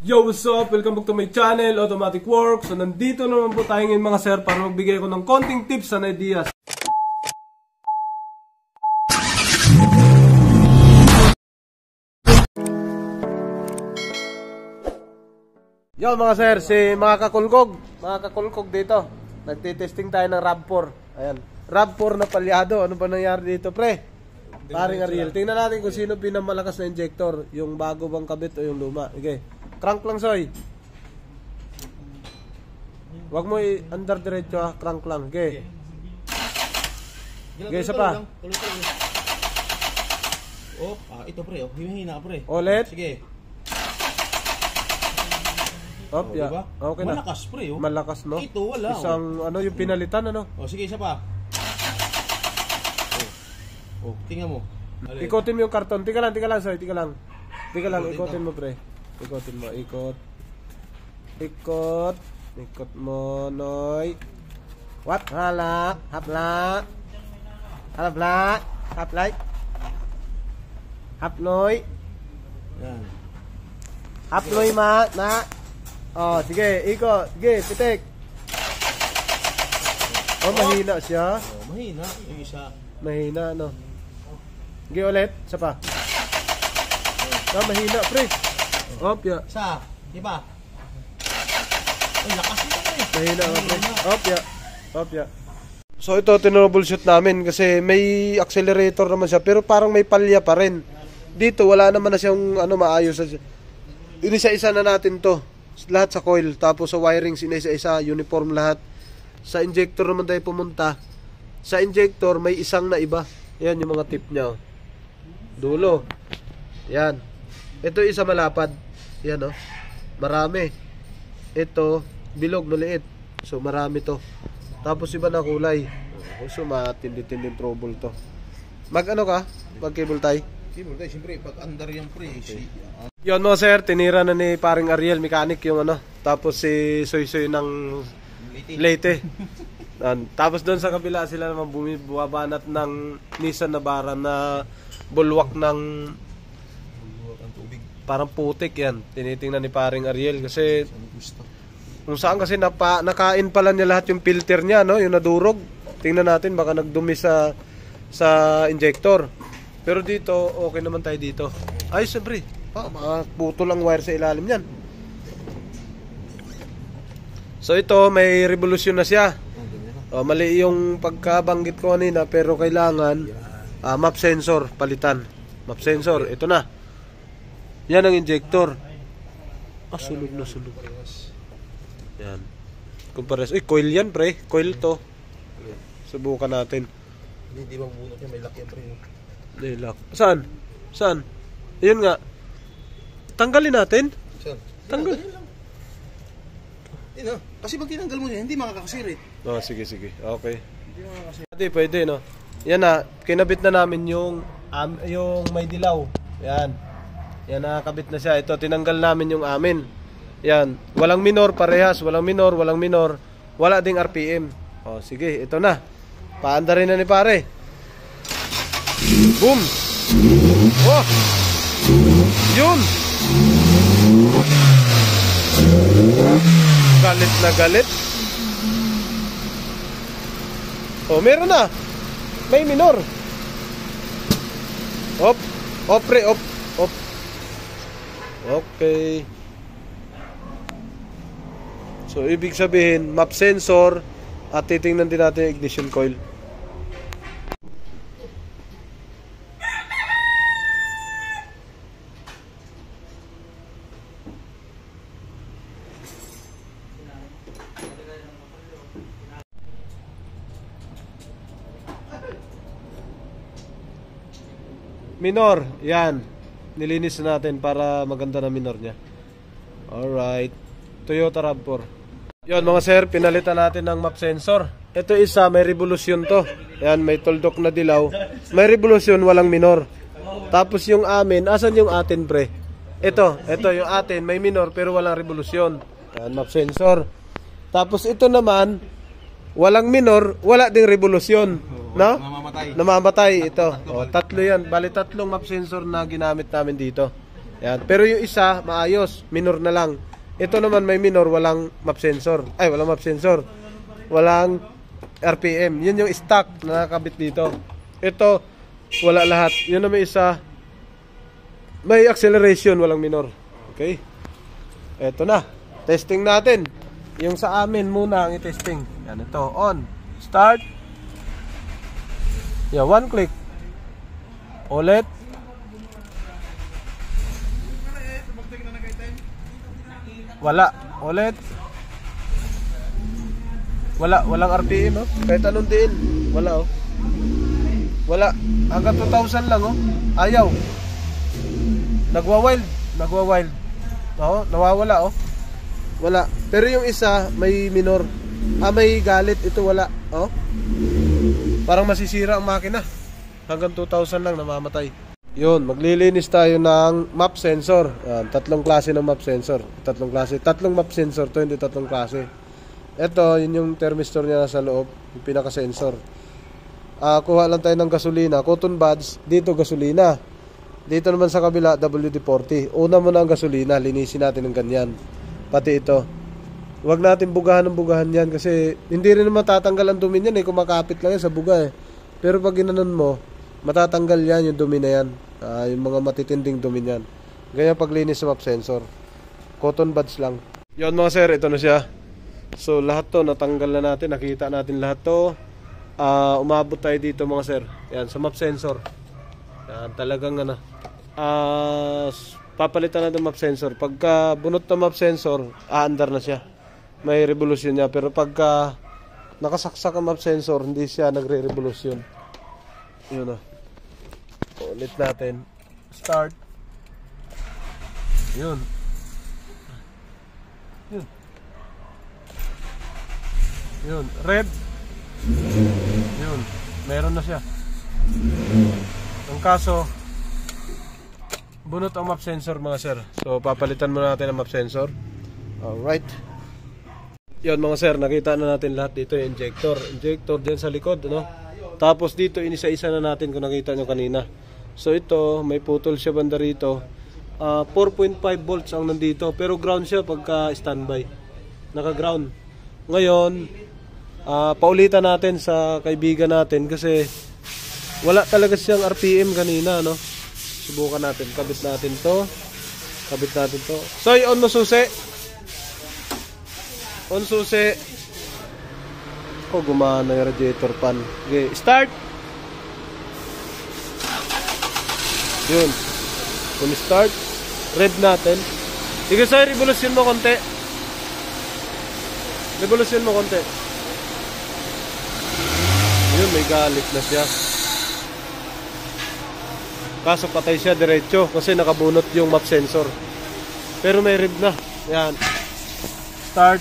Yo, what's up? Welcome back to my channel, Automatic Works. So, nandito naman po tayo ngayon mga sir para magbigay ko ng konting tips and ideas. Yo mga sir, si mga kakulkog dito. Nagtitesting tayo ng RAV4. Ayan, RAV4 na palyado. Ano ba nangyari dito, pre? Paring Ariel. Tingnan natin kung sino pinamalakas na injector. Yung bago bang kabit o yung luma. Okay. Crank lang, Soy. Huwag mo i-under diretso ha. Crank lang. Okay. Okay, isa pa. Oh, ito pre. Oh, hihina pre. Ulit. Sige. Op, ya. Diba? Okay na. Malakas pre, oh. Malakas, no? Ito wala. Isang, ano, yung pinalitan, ano? Oh, sige, isa pa. Oh, tingnan mo. Ikotin mo yung karton. Tika lang, Soy. Tika lang, ikotin mo, pre. Ikotin mo, ikot. Ikot mo, Noy. What? Hala, hapla. Haplay. Haploy. Yan. Haploy na. Oh, sige, ikot. Sige, pitik. Oh, mahina siya. Oh, mahina. Yung isa. Mahina, no? Sige, ulit. Isa pa. Mahina, pre. Op, ya. Isa. Diba? Ay, lakas nito pre. Mahina, pre. Op, ya. So, ito, tinroubleshoot namin kasi may accelerator naman siya, pero parang may palya pa rin. Dito, wala naman na siyang, maayos. Inisa-isa na natin to. Lahat sa coil, tapos sa wiring sinisa-isa, uniform lahat. Sa injector naman tayo pumunta. Sa injector may isang na iba. Yan yung mga tip niya. Dulo. Yan. Ito isa malapad. Yan, oh. Marami. Ito bilog maliit. So marami to. Tapos iba na kulay. So matindi-tinding trouble to. Mag-ano ka? Mag-cable tie? Cable tie, siyempre pag under yung pre. Yun mga sir, tinira na ni paring Ariel, mechanic yung ano. Tapos si Soy ng Leyte. Tapos doon sa kabila sila naman bumabanat ng Nissan Navara na bulwak ng tubig. Parang putik yan. Tinitingnan ni paring Ariel kasi kung saan kasi nakain pala niya lahat yung filter niya, no? Yung nadurog. Tingnan natin baka nagdumi sa injector. Pero dito okay naman tayo dito. Ay, siyempre. Puto lang wire sa ilalim niyan. So ito may revolusyon na siya. Mali yung pagkabanggit ko kanina, pero kailangan map sensor palitan. Map sensor, ito na. Yan ang injector. Sunog na. Yan. Kumpares. Coil yan, pre. Coil to. Subukan natin. Hindi bang bunot yan, may lock yan pre. May lock. Saan? Ayun nga. Tanggalin natin. Saan? Tanggal. Kasi pag tinanggal mo yan, hindi makakasirit. Sige. Okay. Hindi pwede, no? Yan na. Kinabit na namin yung may dilaw. Yan. Yan, nakakabit na siya. Ito, tinanggal namin yung amin. Yan. Walang minor, parehas. Walang minor. Wala ding RPM. Sige. Ito na. Paanda rin na ni pare. Boom! Oh! Yun! Galit na galit. Meron na. May minor. Op. Okay. So ibig sabihin map sensor at titingnan din natin ignition coil. Minor, yan. Nilinis natin para maganda na minor niya. Alright. Toyota RAV4. Yun mga sir, pinalitan natin ng map sensor. Ito isa, may revolusyon to. Yan, may tuldok na dilaw. May revolusyon, walang minor. Tapos yung amin, asan yung atin pre? Ito yung atin, may minor pero walang revolusyon. Yan, map sensor. Tapos ito naman, walang minor, wala ding revolusyon. No? Namamatay ito. Tatlo yan. Bali tatlong map sensor na ginamit namin dito. Yan. Pero yung isa, maayos. Minor na lang. Ito naman may minor, walang map sensor. Ay, walang map sensor. Walang RPM. Yun yung stock na nakakabit dito. Ito, wala lahat. Yun na may isa. May acceleration, walang minor. Okay. Ito na. Testing natin. Yung sa amin muna ang i-testing. Yan, ito. On. Start. Yeah, one click. Ulit. Wala. Ulit. Wala. Walang RPM, oh. Kahit anong din. Wala, oh. Wala. Hanggang 2,000 lang, oh. Ayaw. Nagwa-wild. Nagwa-wild. Oh, nawawala, oh. Wala. Pero yung isa, may minor. May galit. Ito wala. Oh. Parang masisira ang makina. Hanggang 2,000 lang namamatay. Yun, maglilinis tayo ng map sensor. Yan, tatlong klase ng map sensor. Tatlong klase. Tatlong map sensor to, hindi tatlong klase. Ito, yun yung thermistor niya nasa loob. Yung pinaka-sensor. Kuha lang tayo ng gasolina. Cotton buds, dito gasolina. Dito naman sa kabila, WD-40. Una muna ang gasolina, linisin natin ng ganyan. Pati ito. Huwag natin bugahan ng bugahan yan kasi hindi rin matatanggal ang dumi niyan eh. Kumakapit lang yan sa buga eh. Pero pag ginanon mo, matatanggal yan yung dumi na yan. Yung mga matitinding dumi niyan. Ganyan paglinis sa map sensor. Cotton buds lang. Yun mga sir, ito na siya. So lahat to natanggal na natin. Nakita natin lahat to. Umabot tayo dito mga sir. Yan, sa map sensor. Yan, talagang ano. Papalitan na ng map sensor. Pagka bunot ng map sensor, aandar na siya. May revolusyon niya. Pero pagka nakasaksak ang map sensor, hindi siya nagre-revolusyon. Yun o. Ulit natin. Start. Yun. Yun. Yun. Red. Yun. Meron na siya. Ang kaso, bunot ang map sensor mga sir. So papalitan muna natin ang map sensor. Alright. Yun mga sir, nakita na natin lahat dito yung injector. Injector dyan sa likod, no? Tapos dito inisa-isa na natin kung nakita nyo kanina. So ito, may putol siya banda rito. 4.5 volts ang nandito. Pero ground siya pagka standby. Naka-ground. Ngayon, paulitan natin sa kaibigan natin kasi wala talaga siyang RPM kanina, no? Subukan natin. Kabit natin to. Kabit natin to. So, on mo susi. On susi. Gumana yung radiator fan. Okay, start. Yun. Kung start, red natin. Sige sir, revolusyon mo konti. Revolusyon mo konti. Yun, may galit na siya. Kaso patay siya diretso kasi nakabunot yung map sensor. Pero may red na. Yan. Start.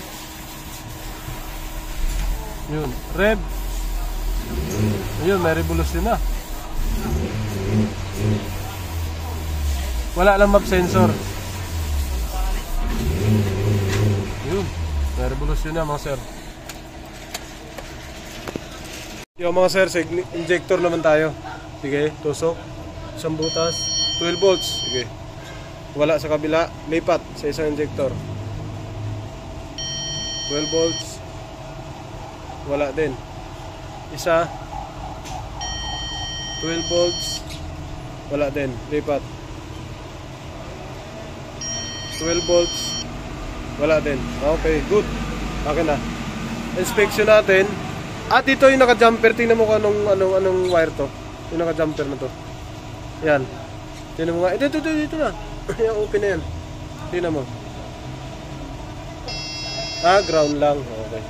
Yun, red. Ayun, may revolusyon na. Wala lang map sensor. Yun, may revolusyon na mga sir. Yung mga sir, sa injector naman tayo. Sige, tusok. Isang butas, 12 volts. Sige. Wala sa kabila, lipat sa isang injector. 12 volts. Wala din. Isa 12 volts. Wala din. Lipat 12 volts. Wala din. Okay, good. Okay na. Inspection natin. At ito yung naka-jumper. Tingnan mo kung anong wire to. Yung naka-jumper na to. Yan. Tingnan mo nga. Ito na. Yung open na yan. Tingnan mo. Ground lang. Okay.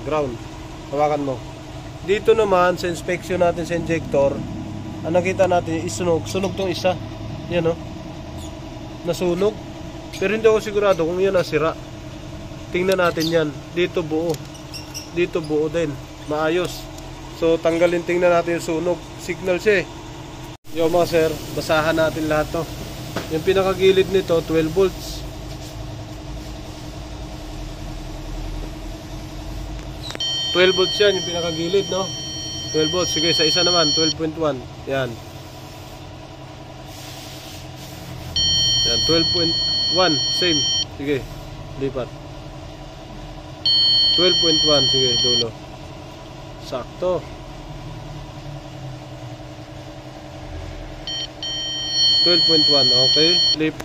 Ground. Hawakan mo. Dito naman sa inspection natin sa injector, ang nakita natin isunog. Sunog tong isa. Yan o. Nasunog. Pero hindi ako sigurado kung yan nasira. Tingnan natin yan. Dito buo. Dito buo din. Maayos. So tanggalin, tingnan natin yung sunog. Signal siya eh. Yo mga sir, basahan natin lahat to. Yung pinakagilid nito 12 volts. 12 volts yan, yung pinakagilid, no? 12 volts. Sige, sa isa naman, 12.1. Yan. Yan, 12.1. Same. Sige, lipat. 12.1. Sige, dulo. Sakto. 12.1. Okay, flip.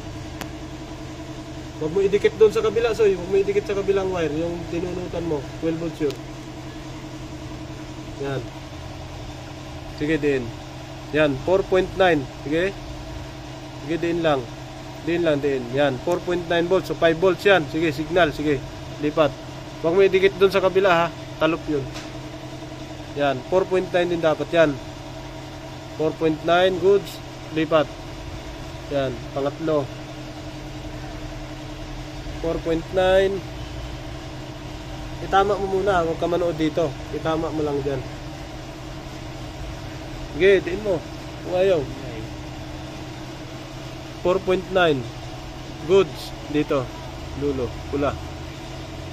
Huwag mo idikit doon sa kabila, Soy. Huwag mo idikit sa kabilang wire. Yung tinunutan mo. 12 volts yun. Yan. Sige, din. Yan, 4.9. Sige. Sige, din lang. Din lang, din. Yan, 4.9 volts. So, 5 volts yan. Sige, signal. Sige, lipat. Huwag mo idikit doon sa kabila, ha. Talop yun. Yan, 4.9 din dapat yan. 4.9, goods. Lipat. Yan, pangatlo. 4.9. Itama mo muna, huwag ka manood dito. Itama mo lang dyan. Sige, diin mo. Kung ayaw. 4.9. Goods. Dito. Dulo. Pula.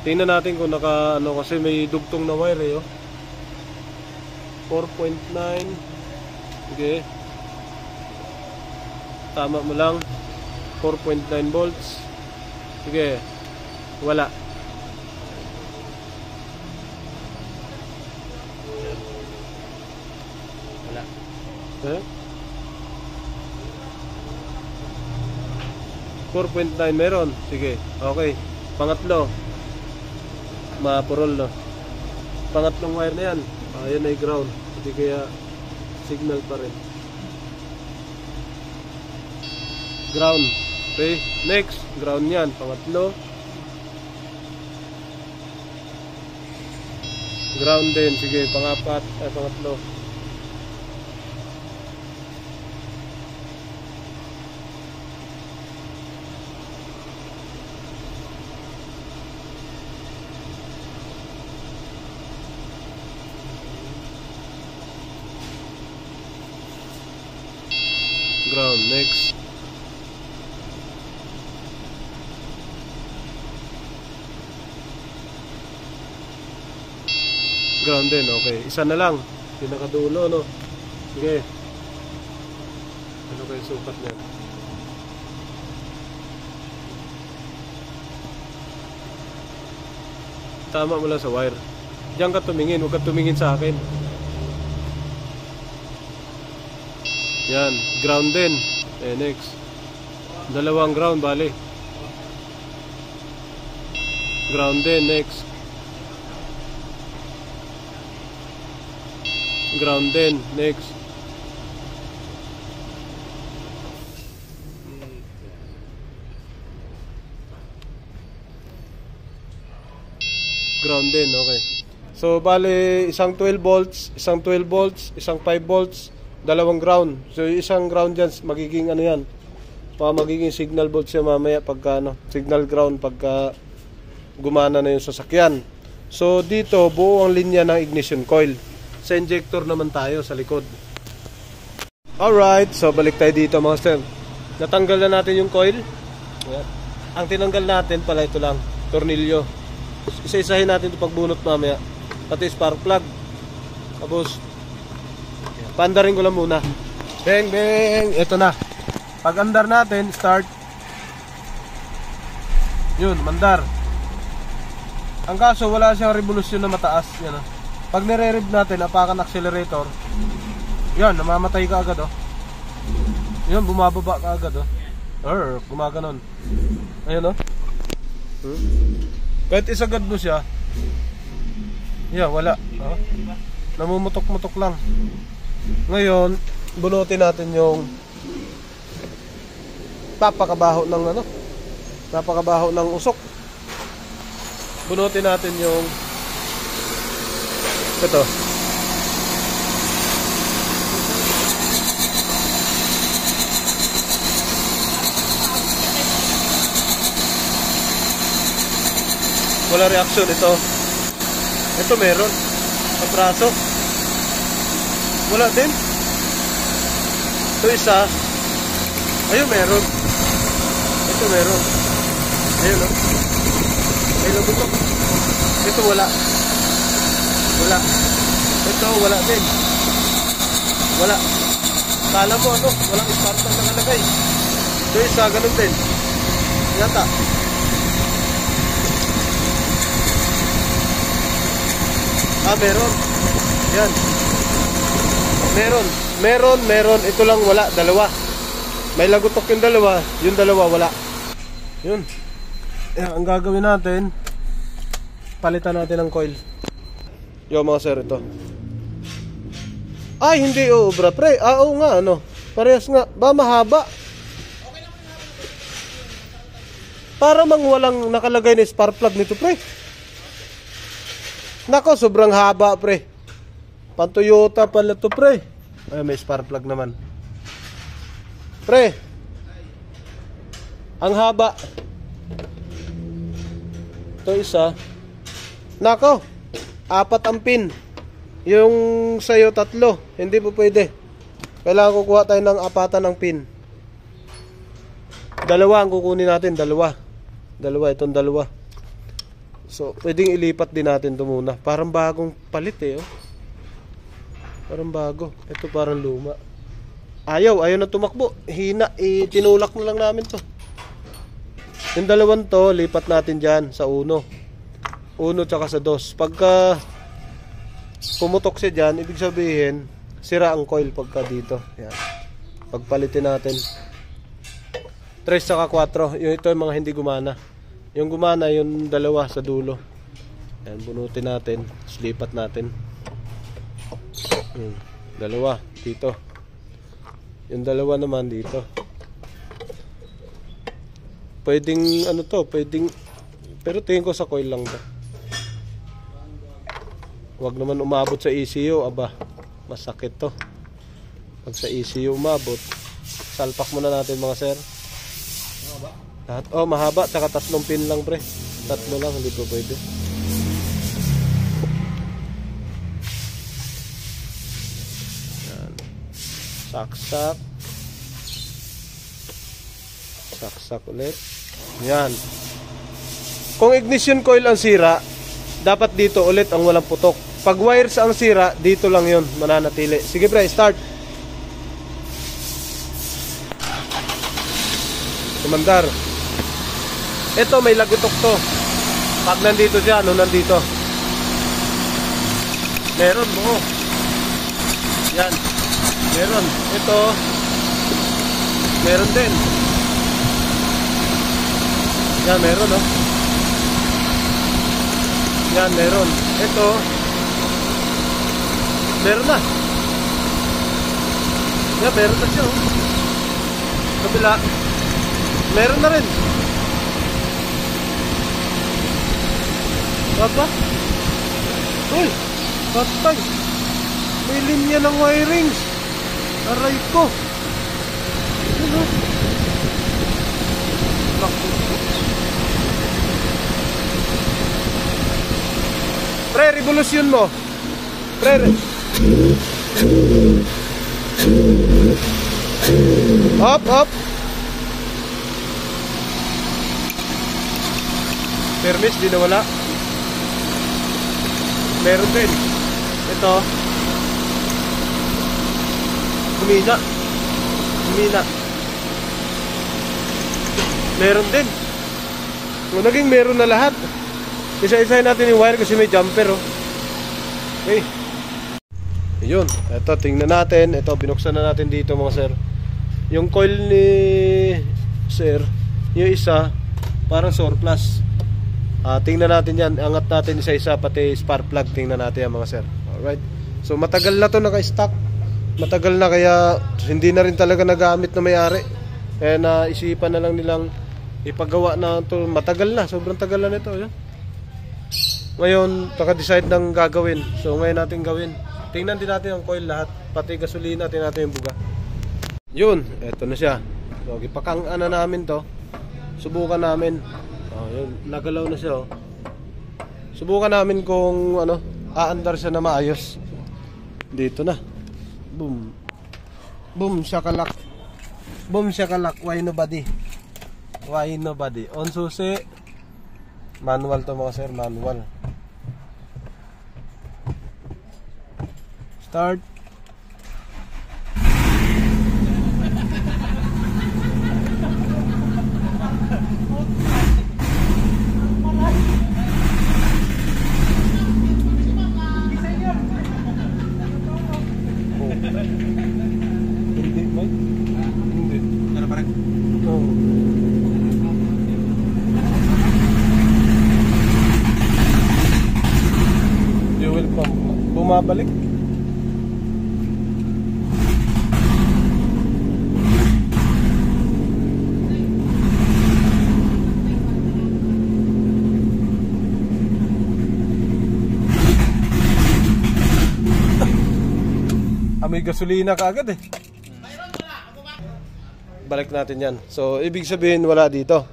Tingnan natin kung naka, ano, kasi may dugtong na wire eh, oh. 4.9. Sige. Tama mo lang. 4.9 volts. Sige. Wala. Wala. Eh? 4.9 meron. Sige. Okay. Pangatlo. Mapurol, no? Pangatlong wire na yan. Ayan ay ground. Hindi kaya signal pa rin. Ground. Okay. Next. Ground yan. Pangatlo. Ground din. Sige. Pangapat. Ay, pangatlo. Ground. Next. Ground din. Okay. Isa na lang. Pinakadulo, no? Sige. Ano kayo sukat niya? Tama mo lang sa wire. Diyan ka tumingin. Huwag ka tumingin sa akin. Yan, ground din. Eh, next. Dalawang ground, bali. Ground din, next. Ground din, next. Ground din, okay. So, bali, isang 12 volts, isang 12 volts, isang 5 volts, dalawang ground. So, isang ground dyan, magiging ano yan, magiging signal volts yan mamaya pagka, ano, signal ground pagka gumana na yung sasakyan. So, dito, buo ang linya ng ignition coil. Sa injector naman tayo sa likod. Alright, so balik tayo dito mga sir. Natanggal na natin yung coil. Ayan. Ang tinanggal natin pala ito lang, tornilyo. Isa-isahin natin ito pagbunot mamaya. Pati spark plug. Tapos paandarin ko lang muna. Bang bang, ito na. Pag andar natin, start. Yun, mandar. Ang kaso wala siyang revolusyon na mataas. Yan, oh. Pag nire-rev natin, apakan accelerator, yan, namamatay ka agad, oh. Yan, bumababa ka agad, oh. Gumaganon. Ayan, oh. Kahit isagad mo siya, yan, wala, oh. Namumutok-mutok lang. Ngayon, bunutin natin yung napakabaho ng ano, napakabaho ng usok. Bunutin natin yung ito. Wala reaction ito. Ito meron. Sa braso. Wala din. Ito isa. Ayun meron. Ito meron. Ayun, no? Ayun, no? Ito wala. Wala. Ito, wala din. Wala. Kala mo, ano? Walang spark na nakalagay. Ito isa, ganun din. Yata. Meron. Yan. Meron. Ito lang wala, dalawa. May lagutok yung dalawa wala. Yun. Ang gagawin natin, palitan natin ng coil. Yo mga sir, ito. Ay, hindi obra pre. Oo nga, ano. Parehas nga. Ba, mahaba. Para mang walang nakalagay na spark plug nito pre. Nako, sobrang haba pre. Pan Toyota pala to pre. Ay, may spark plug naman. Pre. Ang haba. Ito isa. Nako, 4 ang pin. Yung sa'yo 3. Hindi po pwede. Kailangan kukuha tayo ng 4 ng pin. 2 ang kukunin natin. 2. Itong 2. So, pwedeng ilipat din natin ito muna. Parang bagong palit eh. Oh. Parang bago. Ito parang luma. Ayaw na tumakbo. Hina. Tinulak na lang namin to. Yung 2 to, lipat natin dyan sa 1. 1 tsaka sa 2. Pagka pumutok siya dyan, ibig sabihin, sira ang coil pagka dito. Yan. Pagpalitin natin. 3 tsaka 4. Ito yung mga hindi gumana. Yung gumana, yung 2 sa dulo. Yan, bunutin natin. Lipat natin. 2 dito. Yung 2 naman dito. Pwedeng ano to, pwedeng, pero tingin ko sa coil lang to. Huwag naman umabot sa ECU, aba. Masakit to. Pag sa ECU umabot, salpak muna natin mga sir. Lahat, mahaba, tsaka 3 pin lang pre. 3 lang, hindi po pwede. Yan. Saksak. Saksak ulit. Yan. Kung ignition coil ang sira, dapat dito ulit ang walang putok. Pag wires ang sira, dito lang yun mananatili. Sige pre, start. Kumandar. Ito may lagutok to. Pag nandito siya, nandito. Meron mo. Yan. Meron. Ito. Meron din. Yan, meron oh. Yan, meron. Ito. Meron na. Yan, meron na siya oh. Kabila. Meron na rin. Baba. Uy, patay. May linya ng wirings. Aray ko. Ano? Naku. Pre, revolusyon mo. Pre. Up. Permis, di nawala. Meron din. Ito. Humina. Meron din. Kung naging meron na lahat. Isa-isahin natin yung wire kasi may jumper oh. Okay. Ayun. Ito, tingnan natin. Ito, binuksan na natin dito mga sir. Yung coil ni sir, yung isa, parang surplus. Tingnan natin yan. Angat natin isa-isa, pati spark plug. Tingnan natin yan mga sir. Alright. So matagal na to naka-stock. Matagal na kaya hindi na rin talaga nagamit na may-ari. Kaya naisipan na lang nilang ipagawa na to. Matagal na. Sobrang tagal na nito. Yan. Ngayon, naka-decide ng gagawin. So ngayon natin gawin. Tingnan din natin ang coil lahat. Pati gasolina, tingnan natin yung buga. Yun. Eto na siya. So ipakang-an na namin to. Subukan namin. Yun, nagalaw na siya oh. Subukan namin kung aandar siya na maayos. Dito na. Boom. Boom shakalak. Boom shakalak. Why nobody? On susi. Manual to mga sir, manual. Start. bumabalik. Amoy gasolina kaagad eh. Balik natin yan. So, ibig sabihin wala dito.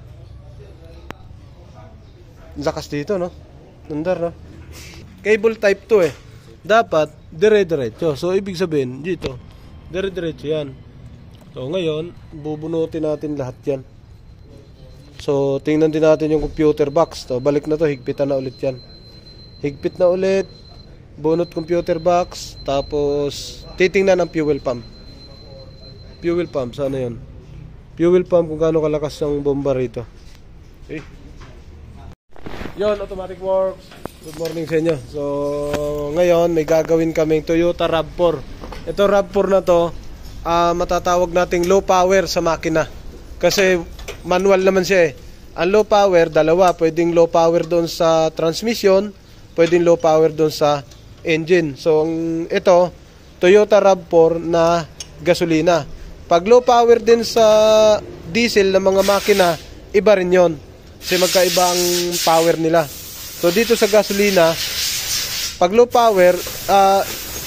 Lakas dito, no? Nandar, no? Cable type 2 eh. Dapat, dire-diretso. So, ibig sabihin, dito, dire-diretso yan. So, ngayon, bubunutin natin lahat yan. So, tingnan din natin yung computer box. So, balik na to, higpitan na ulit yan. Higpit na ulit. Bunot computer box. Tapos, titingnan ang fuel pump. Fuel pump, sana yun? Fuel pump kung gaano kalakas ng bomba rito. Okay. Yon, automatic works. Good morning sa inyo. So, ngayon may gagawin kaming Toyota RAV4. Ito RAV4 na to, matatawag nating low power sa makina. Kasi manual naman siya eh. Ang low power, dalawa. Pwedeng low power doon sa transmission, pwedeng low power doon sa engine. So, ito, Toyota RAV4 na gasolina. Pag low power din sa diesel ng mga makina, iba rin yon. Kasi magkaiba ang power nila. So dito sa gasolina, pag low power,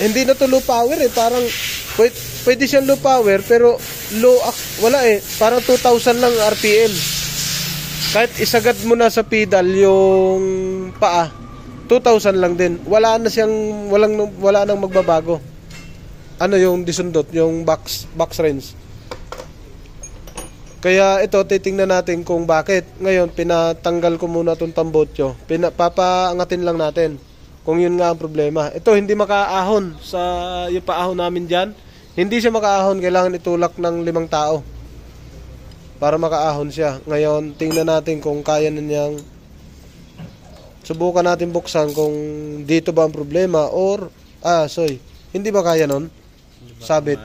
hindi na to low power eh. Parang pwede siyang low power pero wala eh. Parang 2,000 lang RPM. Kahit isagad mo na sa pedal yung paa, 2,000 lang din. Wala nang magbabago. Ano yung disundot, yung box range. Kaya ito, titingnan natin kung bakit. Ngayon, pinatanggal ko muna itong tambotso. Papaangatin lang natin kung yun nga ang problema. Ito, hindi makaahon sa yung paahon namin dyan. Hindi siya makaahon, kailangan itulak ng 5 tao para makaahon siya. Ngayon, tingnan natin kung kaya na niyang subukan natin buksan kung dito ba ang problema or, hindi ba kaya nun? Sabit.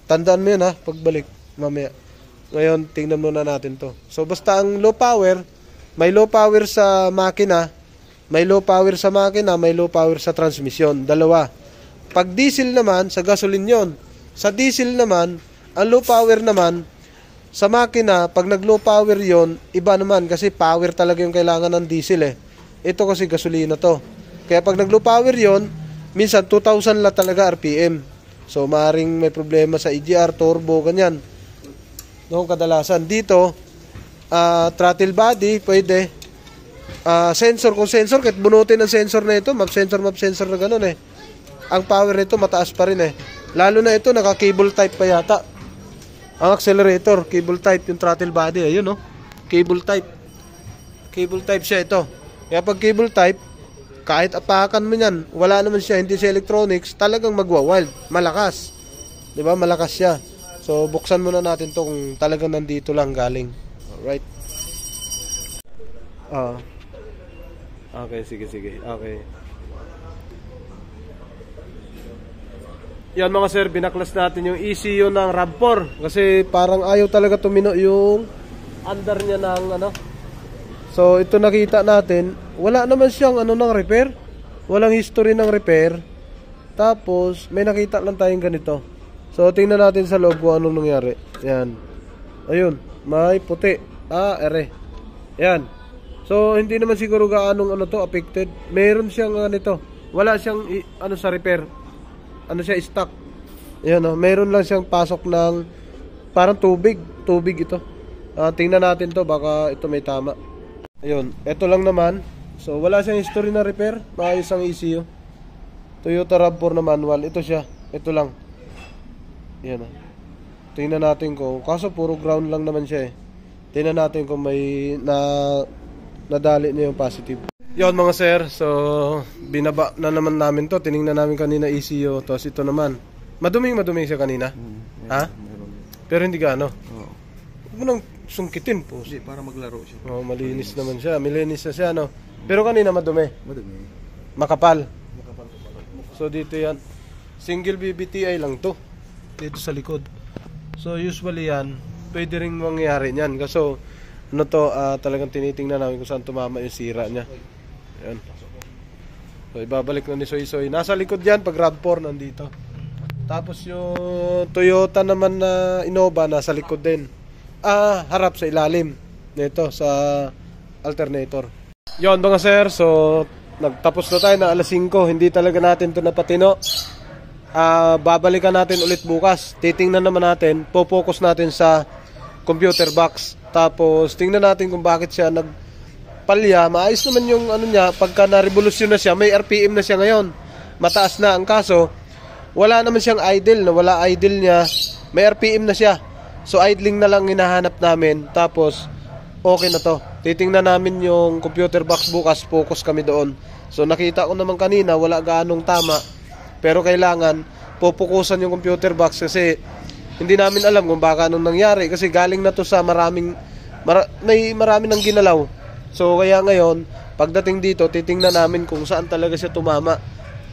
Tandaan mo yun ha, pagbalik mamaya. Ngayon, tingnan muna natin to. So, basta ang low power, may low power sa makina, may low power sa makina, may low power sa transmission. Dalawa. Pag diesel naman, sa gasoline yon. Sa diesel naman, ang low power naman, sa makina, pag nag-low power yon, iba naman kasi power talaga yung kailangan ng diesel eh. Ito kasi gasolina to. Kaya pag nag-low power yon, minsan 2,000 lang talaga RPM. So, maaaring may problema sa EGR, turbo, ganyan. Noong kadalasan. Dito, throttle body, pwede. Sensor, kung sensor, kahit bunutin ang sensor na ito, map sensor na ganun eh. Ang power nito, mataas pa rin eh. Lalo na ito, naka-cable type pa yata. Ang accelerator, cable type, yung throttle body, ayun no? Cable type. Cable type siya ito. Kaya pag cable type, kahit apakan mo yan, wala naman siya, hindi siya electronics, talagang magwa-wild, malakas. 'Di ba? Malakas siya. So, buksan muna natin 'to kung talagang nandito lang galing. Alright. Okay, sige. Okay. Yan mga sir, binaklas natin yung ECU ng RAV4 kasi parang ayaw talaga tumino yung under niya ng ano. So, ito nakita natin, wala naman siyang ng repair. Walang history ng repair. Tapos, may nakita lang tayong ganito. So, tingnan natin sa loob kung anong nangyari. Yan. Ayun, may puti. Ere. Yan. So, hindi naman siguro gaanong affected. Meron siyang ganito. Wala siyang sa repair. Siya stock. Yan meron lang siyang pasok ng parang tubig. Tubig ito. Tingnan natin to, baka ito may tama. Ayun, ito lang naman. So, wala siyang history na repair. Maayos ang ECU. Toyota RAV4 na manual. Ito siya. Ito lang. Yan tingnan natin kung, kaso puro ground lang naman siya eh. Tingnan natin kung may nadali niya yung positive. Yon mga sir. So, binaba na naman namin to. Tiningnan namin kanina ECU. Tapos ito naman. Maduming siya kanina. Ha? Pero hindi gaano. Huwag mo nang sungkitin po. Hindi, para maglaro siya. Malinis naman siya. Malinis na siya, no? Pero kanina madumi. Makapal. So, dito yan. Single BBTI lang to. Dito sa likod. So, usually yan, pwede rin mangyari niyan. Kaso, talagang tinitingnan namin kung saan tumama yung sira niya. Ayan. So ibabalik na ni Soy Soy. Nasa likod yan pag RAV4 nandito. Tapos yung Toyota naman na Innova nasa likod din. Harap sa ilalim nito sa alternator. Yon mga sir, so nagtapos na tayo na alas 5. Hindi talaga natin ito napatino. Babalikan natin ulit bukas. Titingnan naman natin, po-focus natin sa computer box. Tapos tingnan natin kung bakit siya nagpalya. Maayos naman yung ano niya, pagka na-revolusyon na siya, may RPM na siya ngayon. Mataas na ang kaso, wala naman siyang idle, wala idle niya, may RPM na siya. So idling na lang hinahanap namin. Tapos okay na to. Titingnan namin yung computer box bukas, focus kami doon. So nakita ko naman kanina, wala gaanong tama. Pero kailangan pupukusan yung computer box kasi hindi namin alam kung baka anong nangyari kasi galing na to sa may marami nang ginalaw. So kaya ngayon, pagdating dito, titingnan namin kung saan talaga siya tumama.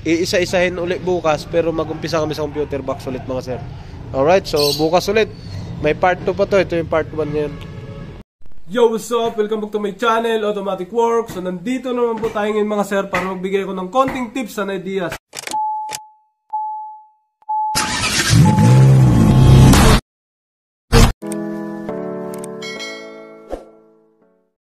Iisa-isahin ulit bukas pero mag-umpisa kami sa computer box ulit mga sir. Alright, so bukas ulit. May part 2 pa to. Ito yung part 1 ngayon. Yo, what's up? Welcome back to my channel, Automatic Works. So nandito naman po tayo ngayon mga sir para magbigay ko ng konting tips and ideas